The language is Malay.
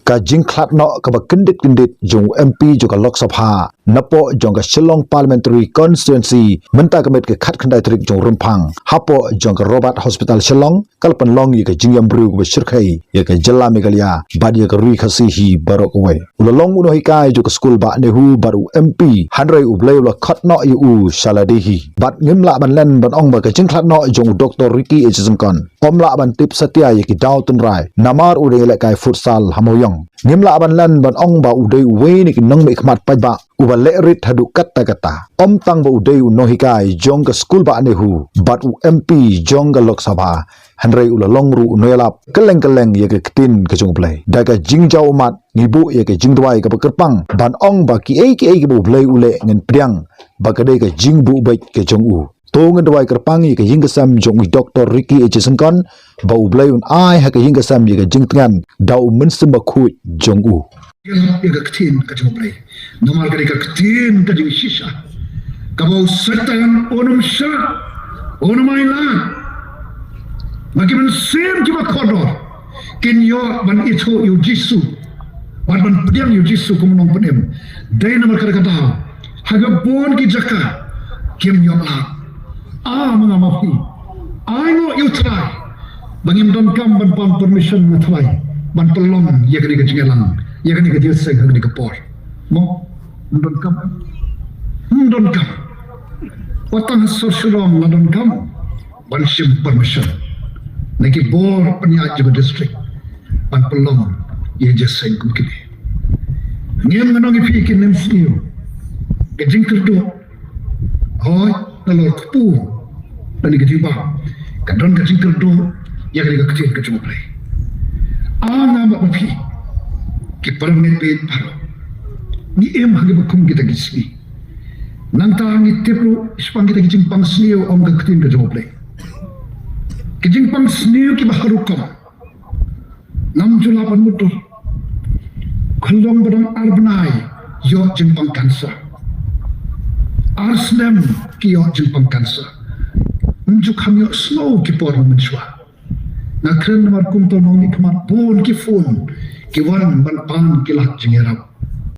ka jing Khlad no ka ba Kyndit jong MP jo ka Lok Sabha napo jong ka Shillong Parliamentary Constituency Mynta kamet ke khat khandai trik jong rumpang hapo jong ka Robert Hospital Shillong kalpan long ye ka jingyam bru ko shirkhai ye ka jalla megalia bad ye ka rui khasi hi barok we ulong uno hikai jo ka school ba ne hu baru MP handrai ublai la khat no yu u saladi hi bat ngimla ban len ban ong ba ka jing Khlad no jong Dr. Ricky Syngkon omla ban tip satya ye ki daw tun rai namar u le kai futsal hamoyong ngimla ban len ban ong ba udai we ni ki nong me khmat pa ba uba le rit hadu kata om tang ba udai u no hikai jong ka school ba ne hu bat u MP jong ka Lok Sabha handrai u long ru noyalap keleng ye ke tin ke jong play da ka jing jaw mat ngibu ye ke jing dwai ka kerpang ban ong ba ki ai ke bu play ule ngen priang ba ka dei ka jing bu bai ke jong u to ngen dwai kerpang ye ke jing ka sam jong Dr. Ricky Syngkon ba u play un ai ha ke jing ka sam ye ke jing tngan da u min sim ba khu jong u yang ka ktin ka jong play normal ka ktin ka jing shisha ka ba satan onum sha onum ai la Bagaimana sem juga kodor kinyo ban itu yu jisu ban pediam yu jisu kumunong penem dai nama kata haga bon ki jaka kim yo mangamafi I know you try bangim don kam ban pam permission ngatwai ban pelong ya kani kejingelang ya kani kediuseng kani kepor mo don kam watang sosulong don kam ban sim permission Naki bor penyak juga distrik pan pelong ye jaseng kumkini ngem nganong ifikin nem sniu gejing kerdo hoy nalor kupu nani getiba kadon gejing kerdo ya kali kecil kecuma play ana ba mafi ki param ne pe paro ni em hage bakum kita gisni nanta ngi teplo spang kita gejing pang sniu om gaketin kecuma play Kijing pang sniu ki baharukam 68 mutur khalong badang arbnai yo jingpang kansa arsnem ki yo jingpang kansa unjuk hamyo snow ki por menchwa na kren mar kum to nong ni kmar pon ki phone ki wan ban pan ki lat jingerap